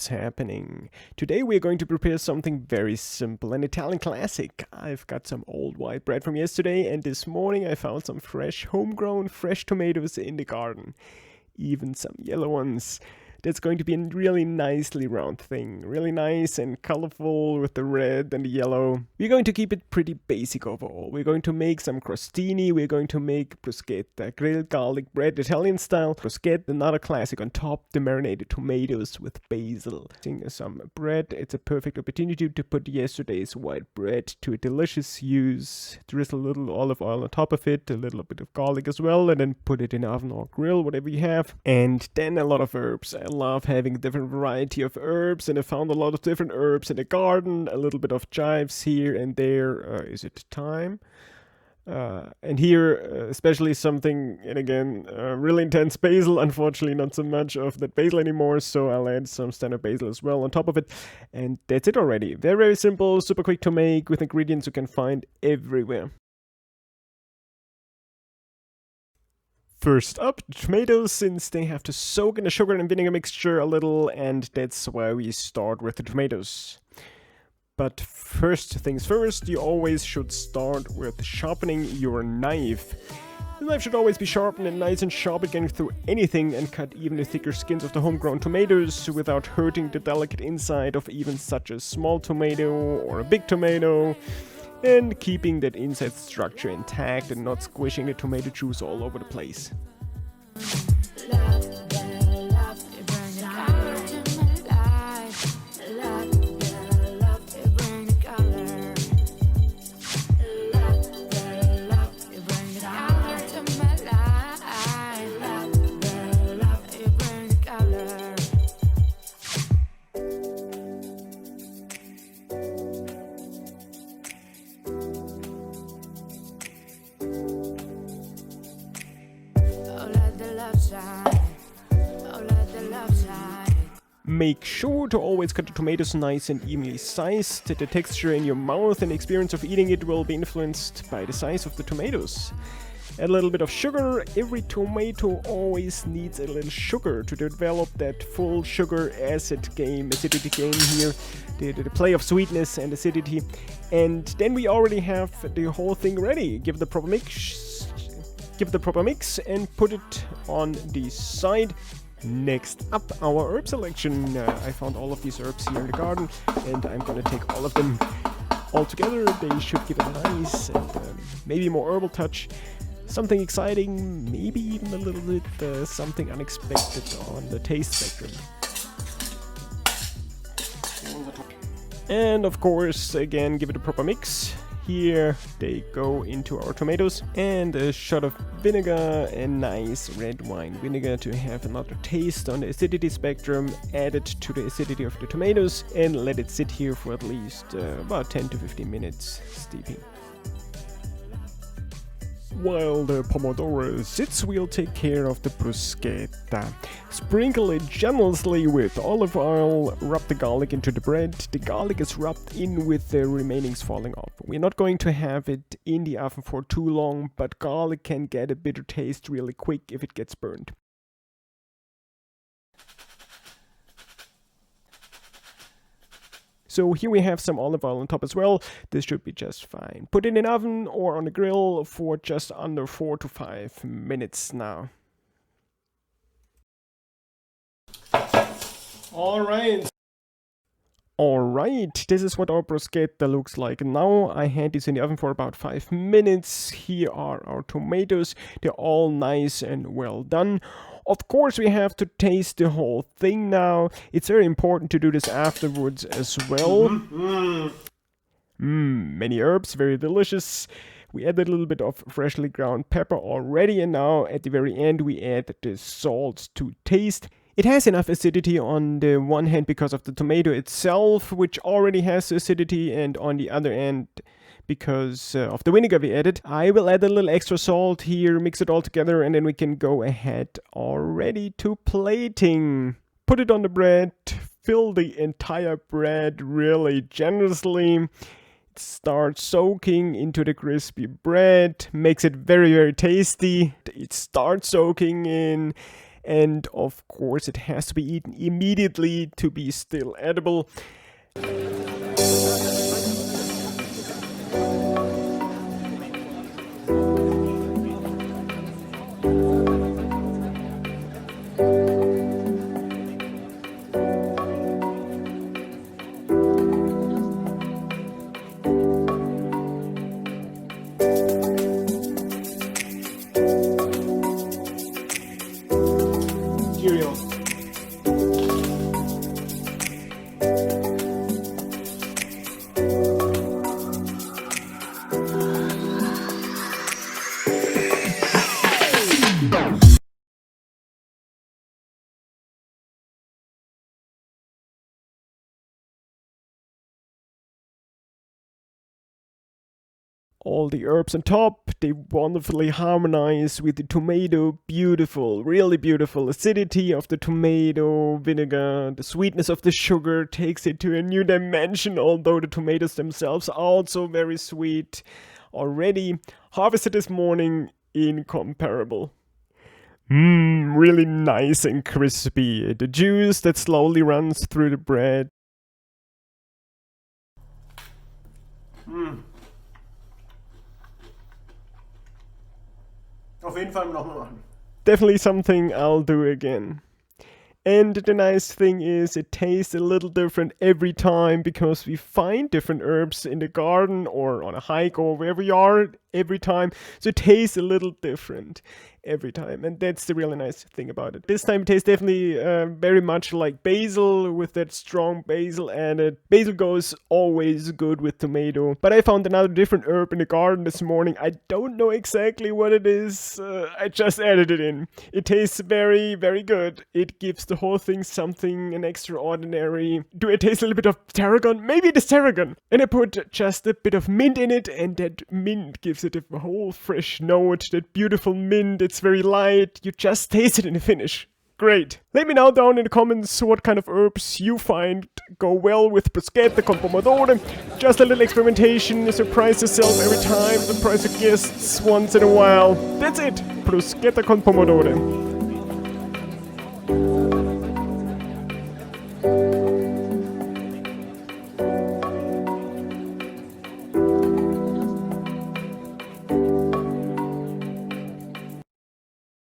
happening? Today we are going to prepare something very simple, an Italian classic. I've got some old white bread from yesterday, and this morning I found some fresh, homegrown, fresh tomatoes in the garden. Even some yellow ones. That's going to be a really nicely round thing. Really nice and colorful with the red and the yellow. We're going to keep it pretty basic overall. We're going to make some crostini. We're going to make bruschetta, grilled garlic bread, Italian style. Bruschetta, another classic on top. The marinated tomatoes with basil. Some bread. It's a perfect opportunity to put yesterday's white bread to a delicious use. Drizzle a little olive oil on top of it. A little bit of garlic as well. And then put it in the oven or grill, whatever you have. And then a lot of herbs. I love having a different variety of herbs, and I found a lot of different herbs in the garden, a little bit of chives here and there. Is it thyme? And here, especially something, and again, really intense basil. Unfortunately, not so much of that basil anymore, so I'll add some standard basil as well on top of it. And that's it already. Very, very simple, super quick to make with ingredients you can find everywhere. First up, tomatoes, since they have to soak in the sugar and vinegar mixture a little, and that's why we start with the tomatoes. But first things first, you always should start with sharpening your knife. The knife should always be sharpened and nice and sharp at getting through anything and cut even the thicker skins of the homegrown tomatoes without hurting the delicate inside of even such a small tomato or a big tomato. And keeping that inside structure intact and not squishing the tomato juice all over the place. Make sure to always cut the tomatoes nice and evenly sized. The texture in your mouth and the experience of eating it will be influenced by the size of the tomatoes. Add a little bit of sugar. Every tomato always needs a little sugar to develop that full sugar acidity game here. The play of sweetness and acidity. And then we already have the whole thing ready. Give it the proper mix and put it on the side. Next up, our herb selection. I found all of these herbs here in the garden, and I'm gonna take all of them all together. They should give a nice and maybe more herbal touch. Something exciting, maybe even a little bit something unexpected on the taste spectrum. And of course, again, give it a proper mix. Here they go into our tomatoes, and a shot of vinegar, a nice red wine vinegar to have another taste on the acidity spectrum, add it to the acidity of the tomatoes, and let it sit here for at least about 10 to 15 minutes steeping. While the Pomodore sits, we'll take care of the bruschetta. Sprinkle it generously with olive oil, rub the garlic into the bread. The garlic is rubbed in with the remainings falling off. We're not going to have it in the oven for too long, but garlic can get a bitter taste really quick if it gets burned. So here we have some olive oil on top as well. This should be just fine. Put it in an oven or on the grill for just under 4 to 5 minutes now. Alright, this is what our bruschetta looks like now. I had this in the oven for about 5 minutes. Here are our tomatoes. They're all nice and well done. Of course, we have to taste the whole thing now. It's very important to do this afterwards as well. Many herbs, very delicious. We added a little bit of freshly ground pepper already, and now at the very end we add the salt to taste. It has enough acidity on the one hand because of the tomato itself, which already has acidity, and on the other hand because of the vinegar we added. I will add a little extra salt here, mix it all together, and then we can go ahead already to plating. Put it on the bread, fill the entire bread really generously. Start soaking into the crispy bread, makes it very, very tasty. It starts soaking in, And of course, it has to be eaten immediately to be still edible. All the herbs on top, they wonderfully harmonize with the tomato. Beautiful, really beautiful. Acidity of the tomato vinegar, the sweetness of the sugar takes it to a new dimension, although the tomatoes themselves are also very sweet. Already harvested this morning, incomparable. Really nice and crispy. The juice that slowly runs through the bread. Auf jeden Fall nochmal machen. Definitely something I'll do again. And the nice thing is it tastes a little different every time because we find different herbs in the garden or on a hike or wherever you are every time. So it tastes a little different every time. And that's the really nice thing about it. This time it tastes definitely very much like basil with that strong basil added. Basil goes always good with tomato. But I found another different herb in the garden this morning. I don't know exactly what it is. I just added it in. It tastes very, very good. It gives the whole thing something an extraordinary. Do I taste a little bit of tarragon? Maybe it is tarragon. And I put just a bit of mint in it, and that mint gives it a whole fresh note. That beautiful mint. It's very light. You just taste it in the finish. Great. Let me know down in the comments what kind of herbs you find go well with bruschetta con pomodoro. Just a little experimentation. Surprise yourself every time. Surprise your guests once in a while. That's it. Bruschetta con pomodoro.